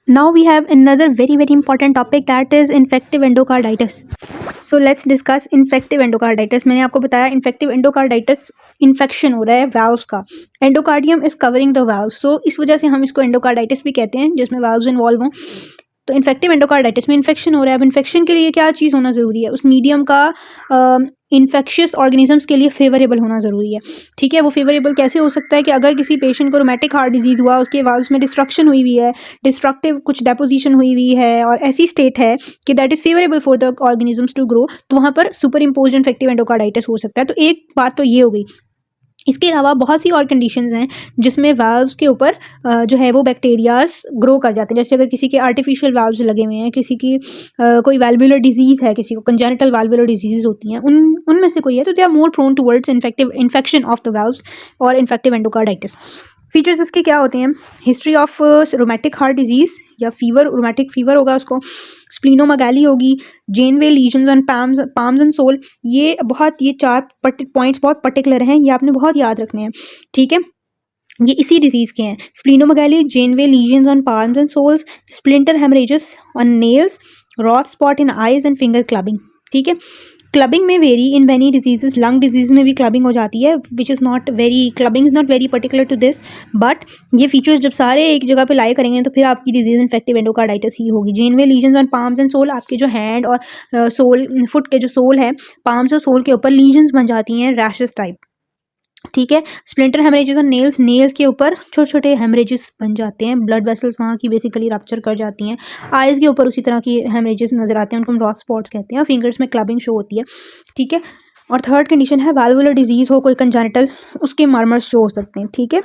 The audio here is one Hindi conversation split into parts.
Now we have another very important topic, that is infective endocarditis. So let's discuss infective endocarditis. मैंने आपको बताया infective endocarditis इन्फेक्शन हो रहा है वाल्व्स का, endocardium is covering the valves, so इस वजह से हम इसको एंडोकार्डाइटिस भी कहते हैं जिसमें वाल्व्स इन्वॉल्व हों। तो इन्फेक्टिव एंडोकार्डाइटिस में इन्फेक्शन हो रहा है। अब इन्फेक्शन के लिए क्या चीज़ होना ज़रूरी है, उस मीडियम का इन्फेक्शियस ऑर्गेनिजम्स के लिए फेवरेबल होना ज़रूरी है। ठीक है, वो फेवरेबल कैसे हो सकता है कि अगर किसी पेशेंट को रोमैटिक हार्ट डिजीज़ हुआ, उसके वाल्व्स में डिस्ट्रक्शन हुई हुई है, डिस्ट्रक्टिव कुछ डेपोजिशन हुई हुई है और ऐसी स्टेट है कि that is favourable for the organisms to grow, तो वहाँ पर सुपर इम्पोज्ड इन्फेक्टिव एंडोकार्डाइटिस हो सकता है। तो एक बात तो ये हो गई। इसके अलावा बहुत सी और कंडीशंस हैं जिसमें वाल्व्स के ऊपर जो है वो बैक्टीरियाज ग्रो कर जाते हैं। जैसे अगर किसी के आर्टिफिशियल वाल्व्स लगे हुए हैं, किसी की कोई वाल्वुलर डिजीज़ है, किसी को कंजेनिटल वाल्वुलर डिजीज़ होती हैं, उनमें से कोई है, तो they are more prone towards infection of the valves और इन्फेक्टिव एंडोकार्डाइटिस। फीचर्स इसके क्या होते हैं, history of rheumatic heart disease या फीवर, रोमैटिक फीवर होगा उसको, स्प्लीनोमेगाली होगी, Janeway lesions on palms and sole. ये 4 पॉइंट्स बहुत पर्टिकुलर हैं, ये आपने बहुत याद रखने हैं। ठीक है, ये इसी डिजीज़ के हैं, splenomegaly, Janeway lesions on palms and soles, splinter haemorrhages on nails, Roth spot in eyes and finger clubbing. ठीक है, क्लबिंग में very in many diseases, lung disease में भी क्लबिंग हो जाती है, which is not very, clubbing is not very particular to this, but ये फीचर्स जब सारे एक जगह पे लाई करेंगे तो फिर आपकी डिजीज इन्फेक्टिव एंडोकार्डाइटिस ही होगी। Janeway lesions on palms and sole, आपके जो हैंड और सोल, फुट के जो सोल है, पाम्स और सोल के ऊपर लीजन्स बन जाती हैं रैशेस टाइप। ठीक है, स्प्लिंटर हेमरेजेस और नेल्स, नेल्स के ऊपर छोटे छोटे हेमरेजेस बन जाते हैं, ब्लड वेसल्स वहाँ की बेसिकली रप्चर कर जाती हैं। आइज़ के ऊपर उसी तरह की हेमरेजेस नजर आते हैं, उनको हम रॉट स्पॉट्स कहते हैं। फिंगर्स में क्लबिंग शो होती है। ठीक है, और थर्ड कंडीशन है वाल्वुलर डिजीज़ हो कोई कंजेनिटल, उसके मार्मर्स शो हो सकते हैं। ठीक है,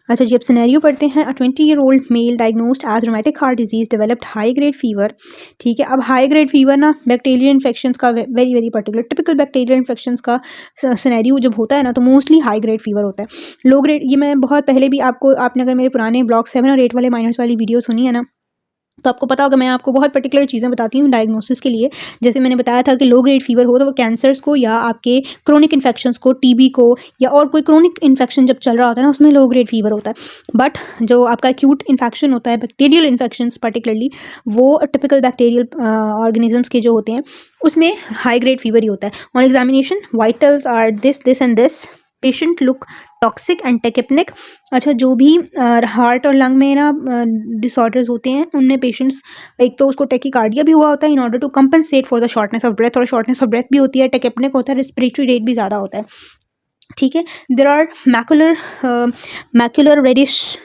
अच्छा जी, अब सिनेरियो पढ़ते हैं। 20-year-old male diagnosed as rheumatic heart disease developed high grade fever. ठीक है, अब हाई ग्रेड फीवर ना बैक्टीरियल इन्फेक्शंस का very particular, typical bacterial infections का सिनेरियो जब होता है ना, तो मोस्टली हाई ग्रेड फीवर होता है। लो ग्रेड, ये मैं बहुत पहले भी आपने अगर मेरे पुराने ब्लॉग 7 और 8 वाले माइनर्स वाली वीडियो सुनी है ना, तो आपको पता होगा मैं आपको बहुत पर्टिकुलर चीज़ें बताती हूँ डायग्नोसिस के लिए। जैसे मैंने बताया था कि लो ग्रेड फीवर हो तो वो कैंसर्स को या आपके क्रोनिक इन्फेक्शंस को, टीबी को या और कोई क्रोनिक इन्फेक्शन जब चल रहा होता है ना, उसमें लो ग्रेड फीवर होता है। बट जो आपका एक्यूट इन्फेक्शन होता है, बैक्टीरियल इन्फेक्शंस पर्टिकुलरली, वो टिपिकल बैक्टीरियल ऑर्गेनिजम्स के जो होते हैं, उसमें हाई ग्रेड फीवर ही होता है। On examination vitals are this and this, patient look toxic and tachypnoeic. अच्छा, जो भी हार्ट और लंग में ना डिसऑर्डर्स होते हैं, उनमें पेशेंट्स, एक तो उसको टेकिकार्डिया भी हुआ होता है in order to compensate for the shortness of breath, और शॉर्टनेस ऑफ ब्रेथ भी होती है, टेकेपनिक होता है, रेस्पिरेटरी रेट भी ज़्यादा होता है। ठीक है, there are macular reddish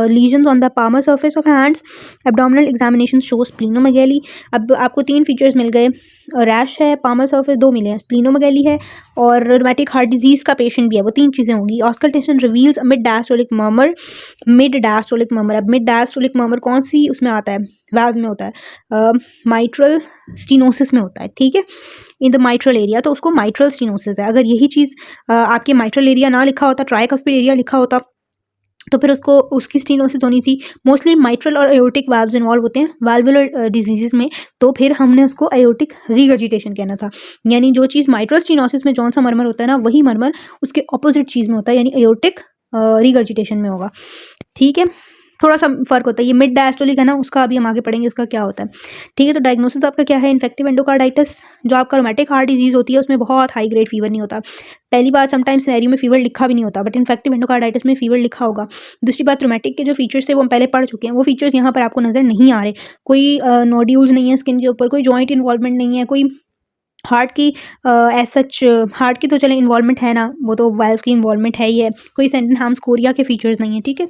lesions on the palmar surface of hands. Abdominal examination shows splenomegaly. अब आपको 3 फीचर्स मिल गए, रैश है, पामर सर्फेस 2 मिले हैं, स्प्लीनोमेगैली है और रोमैटिक हार्ट डिजीज का पेशेंट भी है, वो 3 चीज़ें होंगी। Auscultation reveals mid diastolic murmur, mid diastolic murmur. अब मिड डायस्टोलिक मर्मर कौन सी उसमें आता है, वाल्व में होता है, माइट्रल स्टीनोसिस में होता है। ठीक है, इन द माइट्रल एरिया, तो उसको माइट्रल स्टीनोसिस है। अगर यही चीज़ आपके माइट्रल एरिया ना लिखा होता, ट्राइकस्पिड एरिया लिखा होता, तो फिर उसको उसकी स्टीनोसिस होनी थी। मोस्टली माइट्रल और एयोर्टिक वाल्व्स इन्वॉल्व होते हैं वाल्वुलर डिजीजेस में, तो फिर हमने उसको एयोर्टिक रिगर्जिटेशन कहना था। यानी जो चीज़ माइट्रल स्टीनोसिस में जौन सा मरमर होता है ना, वही मरमर उसके ऑपोजिट चीज़ में होता है, यानी एयोर्टिक रिगर्जिटेशन में होगा। ठीक है, थोड़ा सा फ़र्क होता है। ये मिड डायस्टोलिक है ना, उसका अभी हम आगे पढ़ेंगे उसका क्या होता है। ठीक है, तो डायग्नोसिस आपका क्या है, इन्फेक्टिव एंडोकार्डाइटिस। जो आपका रोमैटिक हार्ट डिजीज़ होती है उसमें बहुत हाई ग्रेड फीवर नहीं होता। पहली बात, समटाइम्स सिनेरियो में फीवर लिखा भी नहीं होता, बट इन्फेक्टिव एंडोकार्डाइटिस में फीवर लिखा होगा। दूसरी बात, रोमैटिक के जो फीचर्स थे वो हम पहले पढ़ चुके हैं, वो फीचर्स यहाँ पर आपको नज़र नहीं आ रहे। कोई नोड्यूल्स नहीं है स्किन के ऊपर, कोई जॉइंट इन्वॉल्वमेंट नहीं है, कोई हार्ट की एज सच, हार्ट की तो चले इन्वॉल्वमेंट है ना, वो तो वाल्व की इन्वॉल्वमेंट है ही है, कोई सेंडेनहाम्स कोरिया के फीचर्स नहीं है। ठीक है,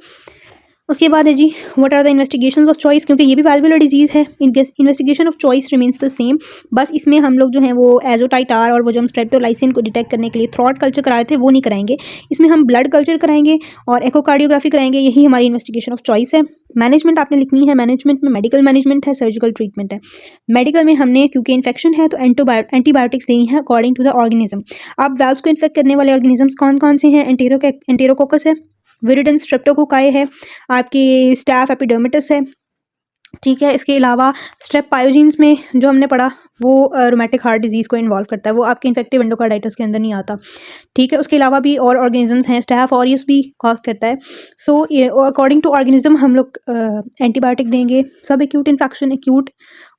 उसके बाद है जी, what are the investigations of choice, क्योंकि ये भी वाल्वुलर डिजीज़ है, investigation of choice remains the same. बस इसमें हम लोग जो है वो एजोटाइटार और वो जो हम स्ट्रेप्टोलाइसिन को डिटेक्ट करने के लिए थ्रॉट कल्चर कराए थे वो नहीं कराएंगे, इसमें हम ब्लड कल्चर कराएंगे और एकोकार्डियोग्राफी कराएंगे। यही हमारी इन्वेस्टिगेशन ऑफ चॉइस है। मैनेजमेंट आपने लिखनी है, मैनेजमेंट में मेडिकल मैनेजमेंट है, सर्जिकल ट्रीटमेंट है। मेडिकल में हमने, क्योंकि इन्फेक्शन है तो एंटीबायोटिक्स देनी है अकॉर्डिंग टू द ऑर्गेनिज्म। अब वाल्व्स को इन्फेक्ट करने वाले ऑर्गेनिजम्स कौन कौन से हैं, एंटेरोकोकस है, विरिडेन स्ट्रेप्टोकोकाई है, आपकी स्टैफ एपिडर्मिटिस है। ठीक है, इसके अलावा स्ट्रेप पायोजीन्स में जो हमने पढ़ा वो रोमैटिक हार्ट डिजीज़ को इन्वॉल्व करता है, वो आपके इन्फेक्टिव एंडोकार्डाइटिस के अंदर नहीं आता, ठीक है। उसके अलावा भी और ऑर्गेनिजम्स हैं, स्टैफ ऑरियस भी कॉज करता है। सो ये अकॉर्डिंग टू ऑर्गेनिज्म हम लोग एंटीबायोटिक देंगे। सब एक्यूट इन्फेक्शन, एक्यूट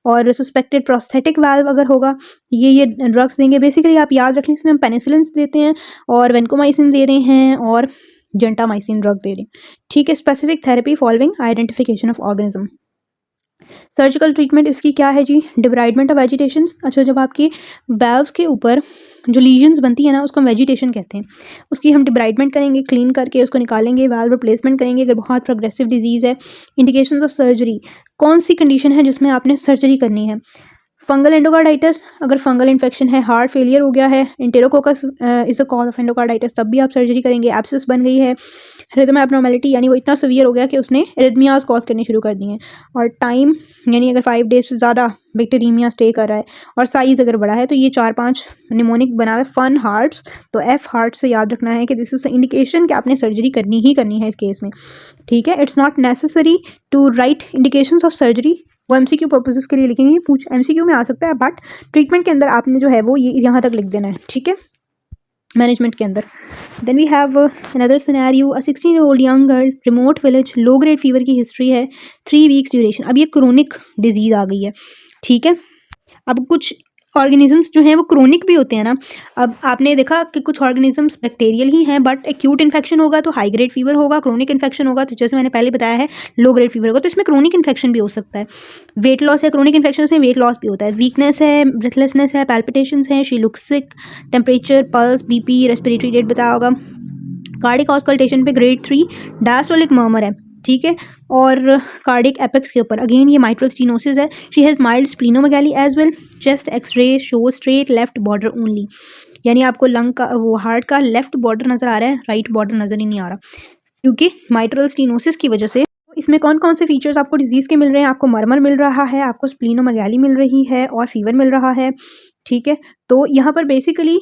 और सस्पेक्टेड प्रोस्थेटिक वाल्व अगर होगा, ये ड्रग्स देंगे। बेसिकली आप याद रख लें, इसमें हम पेनिसिलिन देते हैं और वेंकोमाइसिन दे रहे हैं और जेंटामाइसिन ड्रग दे रहे हैं, ठीक है। Specific therapy following identification of organism. Surgical treatment इसकी क्या है जी? Debridement of vegetations. अच्छा, जब आपकी वेल्व्स के ऊपर जो लीजन्स बनती है ना, उसको हम वेजिटेशन कहते हैं। उसकी हम डिब्राइडमेंट करेंगे, क्लीन करके उसको निकालेंगे, वेल्व रिप्लेसमेंट करेंगे अगर बहुत प्रोग्रेसिव डिजीज़ है। इंडिकेशंस ऑफ सर्जरी, कौन सी कंडीशन है जिसमें आपने सर्जरी करनी है? फंगल एंडोकार्डाइटिस, अगर फंगल इन्फेक्शन है, हार्ट फेलियर हो गया है, enterococcus is the cause of endocarditis, तब भी आप सर्जरी करेंगे। एब्सिस बन गई है, रिदम एबनॉर्मेलिटी यानी वो इतना सीवियर हो गया कि उसने एरिथमियाज कॉज करने शुरू कर दिए हैं। और टाइम यानी अगर 5 डेज से ज़्यादा बैक्टीरियमिया स्टे कर रहा है और साइज़ अगर बड़ा है, तो ये 4-5 निमोनिक बना हुआ है, फन हार्ट्स, तो एफ हार्ट से याद रखना है कि दिस इज इंडिकेशन कि आपने सर्जरी करनी ही करनी है इस केस में, ठीक है। It's not necessary to write indications of surgery, वो एमसीक्यू पर्पसेस के लिए लिखेंगे, पूछ एमसीक्यू में आ सकता है, बट ट्रीटमेंट के अंदर आपने जो है वो ये यहाँ तक लिख देना है, ठीक है, मैनेजमेंट के अंदर। Then we have another scenario, a 16-year-old young girl, remote village, low grade fever की हिस्ट्री है, 3 वीक्स ड्यूरेशन। अब ये क्रोनिक डिजीज़ आ गई है, ठीक है। अब कुछ ऑर्गेनिजम्स जो हैं वो क्रोनिक भी होते हैं ना। अब आपने देखा कि कुछ ऑर्गेनिजम्स बैक्टीरियल ही हैं, बट एक्यूट इन्फेक्शन होगा तो हाई ग्रेड फीवर होगा, क्रोनिक इन्फेक्शन होगा तो जैसे मैंने पहले बताया है लो ग्रेड फीवर होगा, तो इसमें क्रोनिक इन्फेक्शन भी हो सकता है। वेट लॉस है, क्रोनिक इन्फेक्शन में वेट लॉस भी होता है, वीकनेस है, ब्रेथलेसनेस है, पैल्पिटेशंस है, she looks sick, temperature, pulse, BP, respiratory rate बताया होगा। कार्डिक ऑस्कल्टेशन पे ग्रेड 3 डायस्टोलिक मर्मर है, ठीक है। और कार्डिक एपेक्स के ऊपर अगेन ये माइट्रल स्टीनोसिस है। She has mild splenomegaly as well. Chest x-ray show straight left border only, यानी आपको लंग का वो हार्ट का लेफ्ट बॉर्डर नज़र आ रहा है, राइट बॉर्डर नज़र ही नहीं आ रहा, क्योंकि माइट्रल स्टीनोसिस की वजह से। इसमें कौन कौन से फीचर्स आपको डिजीज़ के मिल रहे हैं? आपको मर्मर मिल रहा है, आपको स्प्लीनोमेगाली मिल रही है और फीवर मिल रहा है, ठीक है। तो यहाँ पर बेसिकली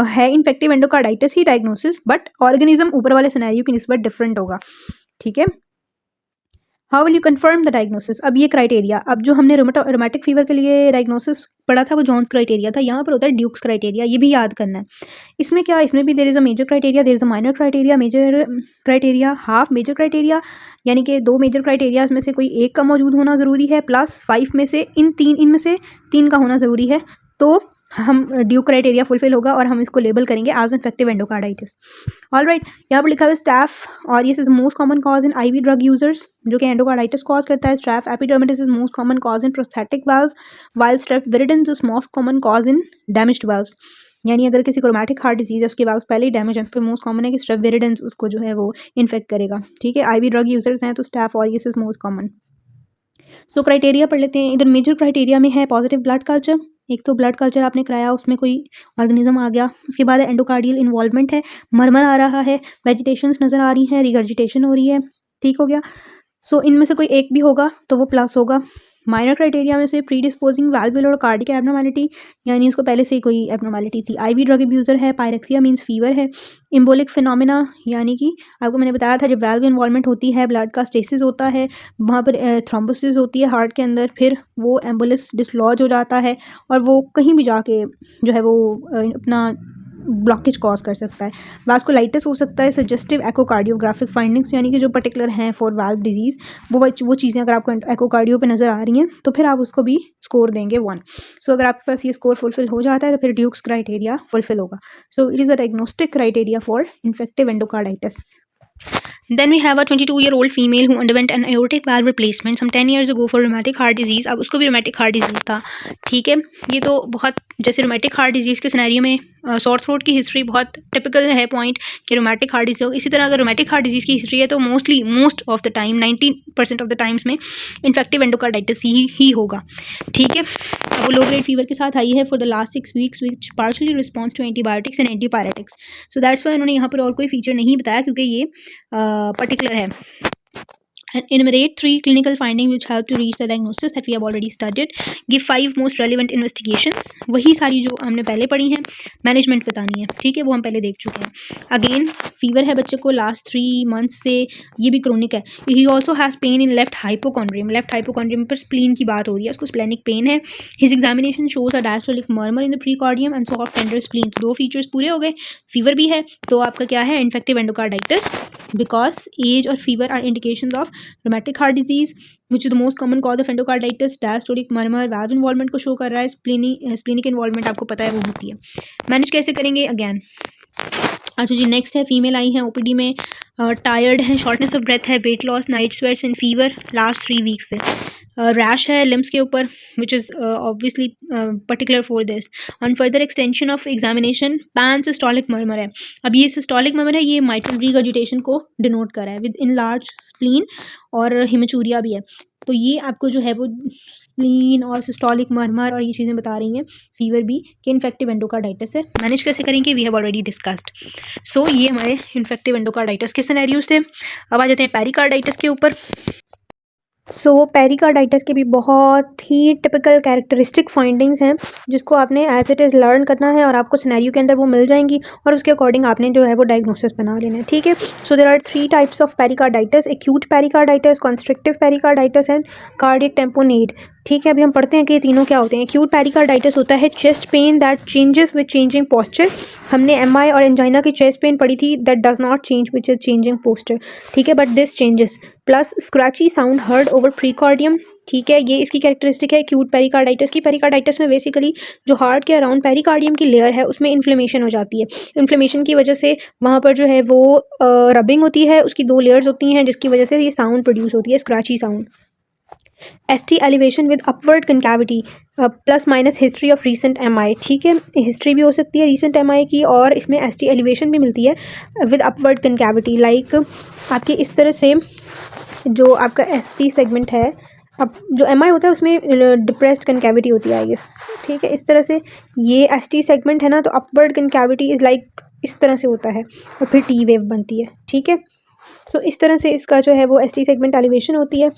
है infective endocarditis he diagnosis, but organism ऊपर वाले सिनेरियो की निस्बत डिफरेंट होगा, ठीक है। How will you confirm the diagnosis? अब ये क्राइटेरिया, अब जो हमने रोमैटिक फीवर के लिए डायग्नोसिस पढ़ा था वो जॉन्स क्राइटेरिया था, यहाँ पर होता है ड्यूक्स क्राइटेरिया, ये भी याद करना है। इसमें क्या, इसमें भी there is a major criteria, there is a minor criteria, major criteria, half major criteria, यानी कि 2 मेजर क्राइटेरियाज में से कोई एक का मौजूद होना ज़रूरी है, प्लस 5 में से इनमें से 3 का होना ज़रूरी है, तो हम ड्यूक क्राइटेरिया फुलफिल होगा और हम इसको लेबल करेंगे एज इन्फेक्टिव एंडोकार्डाइटिस। ऑलराइट, यहाँ पर लिखा हुआ है स्टैफ और ये is most common cause in IV drug users, जो कि एंडोकार्डाइटिस कॉज करता है। Staph epidermidis is most common cause in prosthetic valve, while strep viridans is most common cause in damaged valves, यानी अगर किसी को रोमैटिक हार्ट डिजीज है उसके वाल्व्स पहले ही डैमेज है, फिर मोस्ट कॉमन है कि स्ट्रेप विरिडेंस उसको जो है वो इन्फेक्ट करेगा, ठीक है। आईवी ड्रग यूजर्स हैं तो स्टैफ और is most common. So criteria पढ़ लेते हैं। इधर मेजर क्राइटेरिया में है पॉजिटिव ब्लड कल्चर, एक तो ब्लड कल्चर आपने कराया उसमें कोई ऑर्गेनिज्म आ गया, उसके बाद एंडोकार्डियल इन्वॉल्वमेंट है, मरमर आ रहा है, वेजिटेशंस नज़र आ रही हैं, रिगर्जिटेशन हो रही है, ठीक हो गया। सो इनमें से कोई एक भी होगा तो वो प्लस होगा। माइनर क्राइटेरिया में से प्री डिस्पोजिंग वैल्वुलर और कार्डिक एब्नॉर्मेलिटी, यानी उसको पहले से ही कोई एब्नॉर्मेलिटी थी। आईवी ड्रग अब्यूज़र है, पायरेक्सिया मींस फीवर है, एम्बोलिक फिनोमिना, यानी कि आपको मैंने बताया था जब वैल्व इन्वॉल्वमेंट होती है ब्लड का स्टेसिस होता है, वहाँ पर थ्रोम्बोसिस होती है हार्ट के अंदर, फिर वो एम्बुलेंस डिसलॉज हो जाता है और वो कहीं भी जाके जो है वो अपना ब्लॉकेज कॉज कर सकता है। वास्कुलाइटिस हो सकता है, सजेस्टिव एकोकार्डियोग्राफिक फाइंडिंग्स, यानी कि जो पर्टिकुलर हैं फॉर वाल्व डिजीज़, वो चीज़ें अगर आपको एकोकार्डियो पे नज़र आ रही हैं तो फिर आप उसको भी स्कोर देंगे 1। सो अगर आपके पास ये स्कोर फुलफिल हो जाता है तो फिर ड्यूक्स क्राइटेरिया फुलफिल होगा। So it is a diagnostic criteria for infective endocarditis. Then we have a 22-year-old female who underwent an aortic valve replacement some 10 years ago for rheumatic heart disease. अब उसको भी rheumatic heart disease था, ठीक है। ये तो बहुत जैसे rheumatic heart disease के सिनेरियो में सॉर थ्रोट की हिस्ट्री बहुत टिपिकल है पॉइंट कि rheumatic heart disease हो। इसी तरह अगर rheumatic heart disease की हिस्ट्री है तो most of the time 90% of the times में इन्फेक्टिव एंडोकार्डाइटिस ही होगा, ठीक है। अब वो लो ग्रेड फीवर के साथ आई है for the last 6 weeks which partially response to antibiotics and antipyretics. So that's why उन्होंने यहाँ पर और कोई फीचर नहीं बताया क्योंकि ये पर्टिकुलर है। and enumerate 3 clinical findings which help to reach the diagnosis that we have already studied. Give 5 most relevant investigations. वही सारी जो हमने पहले पढ़ी हैं, मैनेजमेंट बतानी है, ठीक है, वो हम पहले देख चुके हैं. अगेन फीवर है बच्चे को लास्ट 3 मंथ्स से, ये भी क्रोनिक है. He also has pain in left hypochondrium. Left hypochondrium पर स्प्लीन की बात हो रही है, उसको स्प्लेनिक पेन है. His examination shows a diastolic murmur in the precordium and soft tender spleen. 2 features पूरे हो गए. फीवर भी है, तो आपका क्या है, इन्फेक्टिव एंडोकार्डाइटिस. बिकॉज एज और fever are indications of rheumatic heart disease which is the most common cause of endocarditis. diastolic murmur valve involvement को शो कर रहा है. स्प्लीनिक इन्वॉल्वमेंट आपको पता है वो होती है. मैनेज कैसे करेंगे अगेन. अच्छा जी, नेक्स्ट है फीमेल आई हैं ओपीडी में, टायर्ड है, शॉर्टनेस ऑफ ब्रेथ है, weight loss, night sweats and fever last 3 weeks से. रैश है लिम्स के ऊपर which is obviously particular for this. On further extension of examination pan systolic murmur है. अब ये सिस्टोलिक मर्मर है, ये माइट्रल रिगर्जिटेशन को डिनोट कर रहा है विद इन लार्ज स्प्लीन और हिमेचूरिया भी है. तो ये आपको जो है वो स्प्लीन और सिस्टोलिक मर्मर और ये चीज़ें बता रही हैं, फीवर भी, कि इन्फेक्टिव एंडोकार्डाइटिस है. मैनेज कैसे करेंगे, वी हैव ऑलरेडी डिस्कस्ड. सो ये हमारे इन्फेक्टिव एंडोकार्डाइटिस के सिनेरियोज थे. अब आ जाते हैं पेरिकार्डाइटिस के ऊपर. सो पेरिकार्डाइटिस के भी बहुत ही टिपिकल कैरेक्टरिस्टिक फाइंडिंग्स हैं जिसको आपने एज इट इज़ लर्न करना है और आपको सिनेरियो के अंदर वो मिल जाएंगी और उसके अकॉर्डिंग आपने जो है वो डायग्नोसिस बना लेना है, ठीक है. So there are 3 types of pericarditis: acute pericarditis, constrictive pericarditis and cardiac tamponade. ठीक है, अभी हम पढ़ते हैं कि ये तीनों क्या होते हैं. एक्यूट पेरिकार्डाइटिस होता है chest pain that changes with changing posture. हमने एमआई और एंजाइना की चेस्ट पेन पढ़ी थी, that does not change which is changing posture, ठीक है, but this changes. Plus scratchy sound heard over precordium, ठीक है, ये इसकी कैरेक्टरिस्टिक है एक्यूट पेरिकार्डाइटिस की. पेरिकार्डाइटिस में बेसिकली जो हार्ट के अराउंड पेरिकार्डियम की लेयर है उसमें इन्फ्लेमेशन हो जाती है. इन्फ्लेमेशन की वजह से वहाँ पर जो है वो रबिंग होती है, उसकी 2 लेयर्स होती हैं जिसकी वजह से ये साउंड प्रोड्यूस होती है, scratchy sound. ST elevation with upward concavity plus minus history of recent MI, ठीक है, हिस्ट्री भी हो सकती है रीसेंट MI की और इसमें ST एलिवेशन भी मिलती है विद अपवर्ड कनकैविटी. लाइक आपकी इस तरह से जो आपका ST सेगमेंट है, अब जो MI होता है उसमें डिप्रेस्ड कनकैविटी होती है आई गेस, ठीक है, इस तरह से ये ST सेगमेंट है ना, तो अपवर्ड कनकैविटी इज़ लाइक इस तरह से होता है और फिर T वेव बनती है, ठीक है. सो इस तरह से इसका जो है वो ST सेगमेंट एलिवेशन होती है.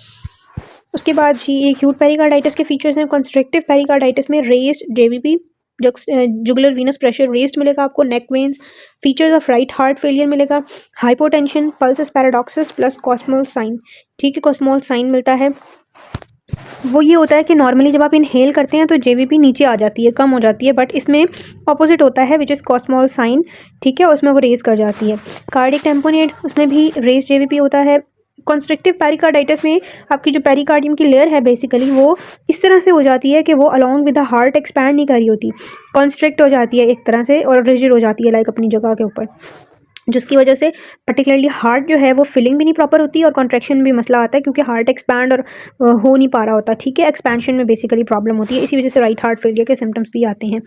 उसके बाद जी एक्यूट पेरिकार्डाइटिस के फीचर्स हैं. कंस्ट्रक्टिव पेरिकार्डाइटिस में raised JVP, jugular venous pressure raised मिलेगा आपको, neck veins, features of right heart failure मिलेगा, hypotension, pulsus paradoxus plus Kussmaul sign, ठीक है, कॉस्मोल साइन मिलता है. वो ये होता है कि नॉर्मली जब आप इनहेल करते हैं तो JVP नीचे आ जाती है, कम हो जाती है, बट इसमें ऑपोजिट होता है विच इज़ कॉस्मोल साइन, ठीक है, उसमें वो रेज कर जाती है. कार्डियक टेम्पोनेट, उसमें भी रेज JVP होता है. कंस्ट्रक्टिव पेरिकार्डाइटिस में आपकी जो पेरिकार्डियम की लेयर है बेसिकली वो इस तरह से हो जाती है कि वो along with the heart expand नहीं कर रही होती, कॉन्स्ट्रिक्ट हो जाती है एक तरह से और रिजिड हो जाती है लाइक अपनी जगह के ऊपर, जिसकी वजह से पर्टिकुलरली हार्ट जो है वो फिलिंग भी नहीं प्रॉपर होती और कॉन्ट्रैक्शन में भी मसला आता है क्योंकि हार्ट एक्सपैंड और हो नहीं पा रहा होता, ठीक है, एक्सपेंशन में बेसिकली प्रॉब्लम होती है. इसी वजह से राइट हार्ट फेलियर के सिम्टम्स भी आते हैं.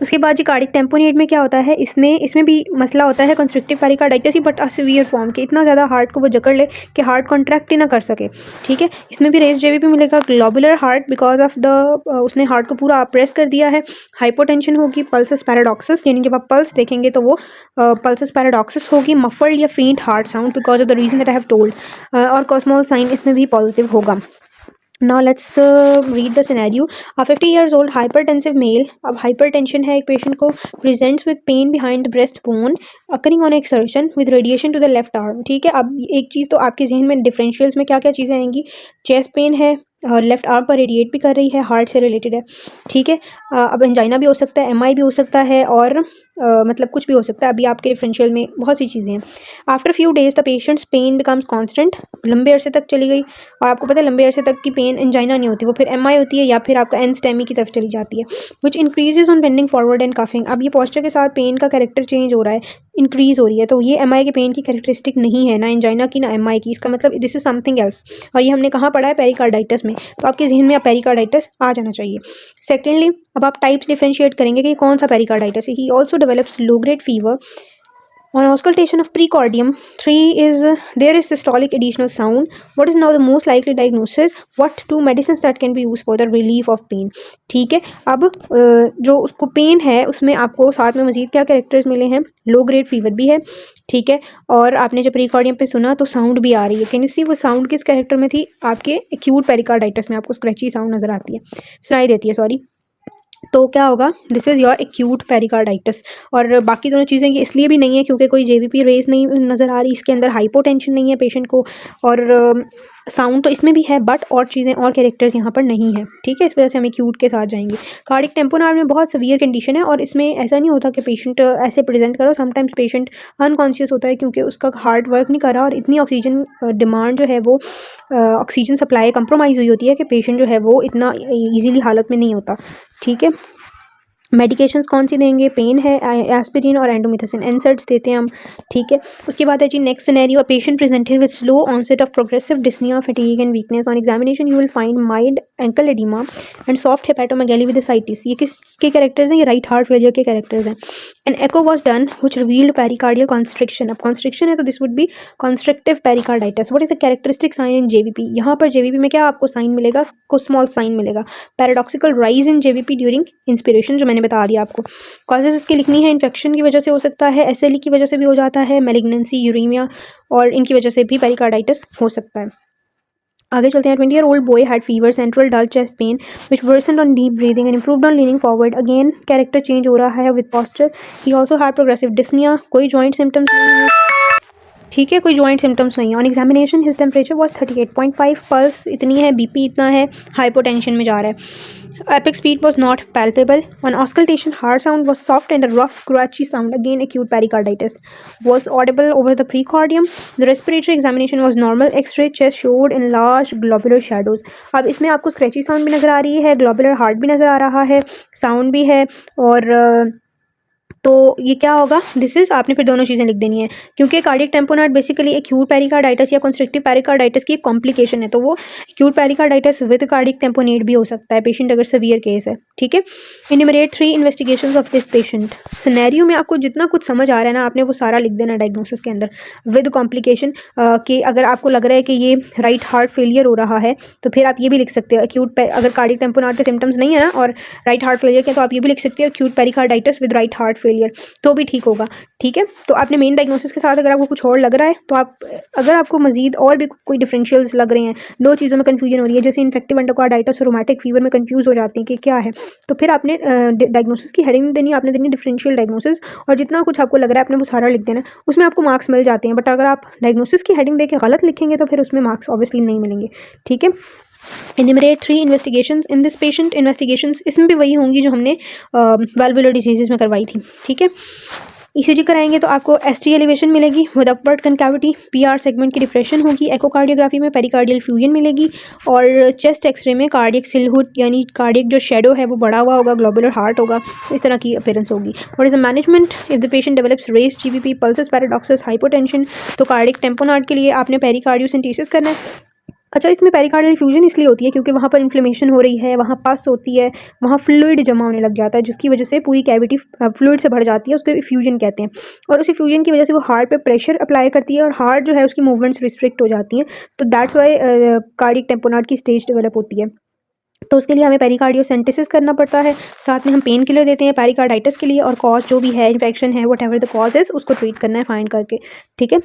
उसके बाद जी कार्डिक टेम्पोनेट में क्या होता है, इसमें भी मसला होता है constructive pericarditis he, but a severe form के, इतना ज़्यादा हार्ट को वो जकड़ ले कि हार्ट कॉन्ट्रैक्ट ही ना कर सके, ठीक है. इसमें भी रेस JVP मिलेगा. Globular heart because of the उसने हार्ट को पूरा प्रेस कर दिया है. हाइपोटेंशन होगी, पल्सस पैराडॉक्सिस, यानी जब आप पल्स देखेंगे तो वो पल्सस पैराडॉक्सिस होगी, मफल्ड या faint heart sound because of the reason that I have told, और कॉस्मोल साइन इसमें भी पॉजिटिव होगा. Now let's read the scenario. A 50 years old hypertensive male, अब hypertension है एक patient को, presents with pain behind the breastbone occurring on exertion with radiation to the left arm, ठीक है. अब एक चीज़ तो आपके जहन में डिफरेंशियल्स में क्या क्या चीज़ें आएंगी, चेस्ट पेन है और लेफ्ट आर्म पर रेडिएट भी कर रही है, हार्ट से रिलेटेड है, ठीक है. अब एंजाइना भी हो सकता है, MI भी हो सकता है और मतलब कुछ भी हो सकता है. अभी आपके डिफरेंशियल में बहुत सी चीज़ें हैं. After few days the patient's pain becomes constant, लंबे अरसे तक चली गई और आपको पता है लंबे अरसे तक की पेन एंजाइना नहीं होती, वो फिर MI होती है या फिर आपका एनस्टेमी की तरफ चली जाती है, विच increases on bending forward and coughing. अब ये पॉस्चर के साथ पेन का कैरेक्टर चेंज हो रहा है, इंक्रीज हो रही है, तो ये MI के पेन की कैरेक्टरिस्टिक नहीं है, ना एंजाइना की ना MI की. इसका मतलब दिस इज समथिंग एल्स, और ये हमने कहाँ पढ़ा है, पेरिकार्डाइटिस में, तो आपके जहन में पेरिकार्डाइटिस आ जाना चाहिए. सेकेंडली अब आप टाइप्स डिफरेंशिएट करेंगे कि कौन सा पेरिकार्डाइटिस है. He also develops low grade fever On auscultation of precordium, 3 is there is systolic additional sound. What is now the most likely diagnosis? What two medicines that can be used for the relief of pain? ठीक है, अब जो उसको पेन है उसमें आपको साथ में मजीद क्या कैरेक्टर्स मिले हैं? लो ग्रेड फीवर भी है, ठीक है, और आपने जब प्रीकॉर्डियम पे सुना तो साउंड भी आ रही है। कैन यू सी वो साउंड किस कैरेक्टर में थी? आपके एक्यूट पेरिकार्डाइटिस में आपको स्क्रैची साउंड नजर आती है, सुनाई देती है, सॉरी। तो क्या होगा? This is your acute pericarditis. और बाकी दोनों चीज़ें ये इसलिए भी नहीं है क्योंकि कोई जेवीपी रेज नहीं नज़र आ रही, इसके अंदर हाइपोटेंशन नहीं है पेशेंट को, और साउंड तो इसमें भी है, बट और चीज़ें और कैरेक्टर्स यहाँ पर नहीं है, ठीक है। इस वजह से हम एक्यूट के साथ जाएंगे। कार्डिक टेम्पोनार्ड में बहुत सीवियर कंडीशन है और इसमें ऐसा नहीं होता कि पेशेंट ऐसे प्रेजेंट करो, समटाइम्स पेशेंट अनकॉन्शियस होता है क्योंकि उसका हार्ट वर्क नहीं कर रहा और इतनी ऑक्सीजन डिमांड जो है वो ऑक्सीजन सप्लाई कंप्रोमाइज़ हुई होती है कि पेशेंट जो है वो इतना ईजीली हालत में नहीं होता, ठीक है। मेडिकेशंस कौन सी देंगे? पेन है, एस्पिरिन और एंडोमेथासिन, एनसैड्स देते हैं हम, ठीक है। उसके बाद है जी next scenario, patient presented with slow onset of progressive dyspnoea, fatigue and weakness. On examination you will find mild ankle oedema and soft hepatomegaly with ascites. ये किसके कैरेक्टर्स हैं? ये राइट हार्ट फेलियर के कैरेक्टर्स हैं। An echo was done which revealed pericardial constriction. अब कॉन्स्ट्रिक्शन है तो this would be constrictive pericarditis. What is the characteristic sign in JVP? यहाँ पर जेवीपी में क्या आपको साइन मिलेगा? को स्मॉल साइन मिलेगा, paradoxical rise in JVP during inspiration, जो मैंने बता दिया आपको। कॉजेज इसकी लिखनी है, इन्फेक्शन की वजह से हो सकता है, एसएलई की वजह से भी हो जाता है, मैलिग्नेंसी, यूरेमिया और इनकी वजह से भी पेरिकार्डाइटिस हो सकता है। आगे चलते हैं। 20-year-old boy had fever, central dull chest pain which worsened on deep breathing and improved on leaning forward. Again character change हो रहा है with posture. He also had progressive dyspnea. कोई जॉइंट सिम्टम्स नहीं है, ठीक है, कोई जॉइंट सिम्टम्स नहीं है। On examination his temperature was 38.5, pulse इतनी है, बीपी इतना है, हाइपोटेंशन में जा रहा है। Epic speed was not palpable. On auscultation, heart sound was soft and a rough, scratchy sound. Again, acute pericarditis was audible over the precordium. The respiratory examination was normal. X-ray chest showed enlarged globular shadows. अब इसमें आपको scratchy sound भी नज़र आ रही है, globular heart भी नज़र आ रहा है, sound भी है, और तो ये क्या होगा? दिस इज आपने फिर दोनों चीज़ें लिख देनी है क्योंकि कार्डिक टेम्पोनार्ड बेसिकली एक्यूट पेरिकार्डाइटिस या कंस्ट्रक्टिव पेरिकार्डाइटिस की कॉम्प्लिकेशन है, तो वो acute pericarditis with cardiac tamponade भी हो सकता है पेशेंट अगर सीवियर केस है, ठीक है। इनिमरेट 3 investigations of this patient. Scenario में आपको जितना कुछ समझ आ रहा है ना, आपने वो सारा लिख देना डायग्नोसिस के अंदर विद कॉम्प्लिकेशन। कि अगर आपको लग रहा है कि ये राइट हार्ट फेलियर हो रहा है तो फिर आप ये भी लिख सकते हो एक्यूट, अगर कार्डिक टेम्पोनार्ड के सिम्टम्स नहीं है ना और राइट हार्ट फेलियर के, तो आप ये भी लिख सकते हो acute pericarditis with right heart failure, तो भी ठीक होगा, ठीक है। तो आपने मेन डायग्नोसिस के साथ अगर आपको कुछ और लग रहा है तो आप, अगर आपको मजीद और भी कोई डिफरेंशियल्स लग रहे हैं, दो चीज़ों में कन्फ्यूजन हो रही है, जैसे इन्फेक्टिव एंडोकार्डाइटिस और रोमैटिक फीवर में कंफ्यूज हो जाती हैं कि क्या है, तो फिर आपने डायग्नोसिस की हेडिंग देनी, आपने देनी डिफरेंशियल डायग्नोसिस, और जितना कुछ आपको लग रहा है आपने वो सारा लिख देना, उसमें आपको मार्क्स मिल जाते हैं। बट अगर आप डायग्नोसिस की हेडिंग दे के गलत लिखेंगे तो फिर उसमें मार्क्स ऑब्वियसली नहीं मिलेंगे, ठीक है। एनिमरेट 3 investigations in this patient. Investigations इसमें भी वही होंगी जो हमने वाल्वुलर डिजीजेस में करवाई थी, ठीक है। ईसीजी कराएंगे तो आपको एसटी एलिवेशन मिलेगी विद अपवर्ड कनकैविटी, पीआर सेगमेंट की डिप्रेशन होगी, एकोकार्डियोग्राफी में पेरिकार्डियल फ्यूजन मिलेगी, और चेस्ट एक्सरे में कार्डियक सिलहुड यानी कार्डियक जो शेडो है वो बढ़ा हुआ होगा, ग्लोबुलर हार्ट होगा, इस तरह की अपीयरेंस होगी। What is the management if the patient develops raised JVP, pulses, paradoxus, hypotension? तो कार्डिक टेम्पोनार्ड के लिए आपने पेरिकार्डियोसेंटेसिस करना है। अच्छा, इसमें पेरिकार्डियल फ्यूजन इसलिए होती है क्योंकि वहाँ पर इन्फ्लेमेशन हो रही है, वहाँ पस होती है, वहाँ फ्लूइड जमा होने लग जाता है, जिसकी वजह से पूरी कैविटी फ्लूइड से भर जाती है, उसको फ्यूजन कहते हैं। और उसी फ्यूजन की वजह से वो हार्ट पे प्रेशर अप्लाई करती है और हार्ट जो है उसकी मूवमेंट्स रिस्ट्रिक्ट हो जाती हैं, तो दैट्स वाई कार्डिक टेम्पोनार्ड की स्टेज डेवलप होती है। तो उसके लिए हमें पेरिकार्डियोसेंटेसिस करना पड़ता है, साथ में हम पेन किलर देते हैं पेरिकार्डाइटिस के लिए, और कॉज जो भी है, इन्फेक्शन है, whatever the cause is, उसको ट्रीट करना है फाइंड करके, ठीक है।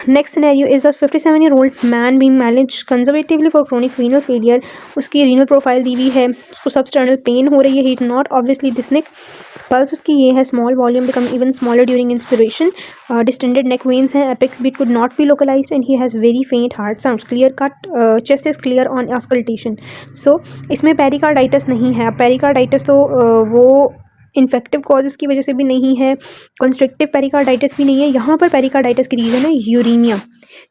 Next scenario is a 57-year-old man being managed conservatively for chronic renal failure. उसकी रीनल प्रोफाइल दी हुई है, उसको सबस्टर्नल पेन हो रही है, he is not obviously dyspneic, pulse उसकी ये है, small volume become even smaller during inspiration, distended neck veins हैं, apex beat could not be localized and he has very faint heart sounds, clear cut chest is clear on auscultation. So इसमें पेरिकार्डाइटिस नहीं है। पेरिकार्डाइटिस तो वो इन्फेक्टिव कॉजेज़ की वजह से भी नहीं है, कंस्ट्रक्टिव पेरिकार्डाइटिस भी नहीं है। यहाँ पर पेरिकार्डाइटिस की रीज़न है यूरीमिया।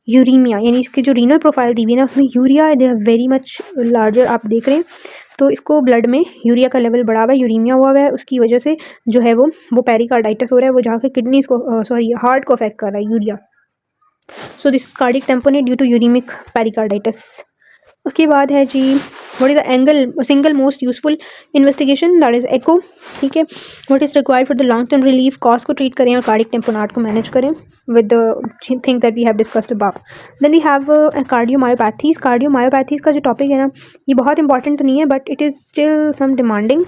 यूरीमिया यानी इसकी जो रीनल प्रोफाइल दी हुई है ना, उसमें urea they are very much larger, आप देख रहे हैं, तो इसको ब्लड में यूरिया का लेवल बढ़ा हुआ है, यूरीमिया हुआ है, उसकी वजह से जो है वो पेरिकार्डाइटिस हो रहा है, वो जाके किडनीज को सॉरी हार्ट को अफेक्ट कर रहा है यूरिया। So this cardiac tamponade due to uremic pericarditis. उसके बाद है जी what is the angle single most useful investigation, that is echo. ठीक है, what is required for the long term relief, cause को ट्रीट करें और कार्डिक टेम्पोनाट को मैनेज करें with the thing that we have discussed above. Then we have cardiomyopathies. Cardiomyopathies का जो टॉपिक है ना, ये बहुत इंपॉर्टेंट तो नहीं है but it is still some demanding.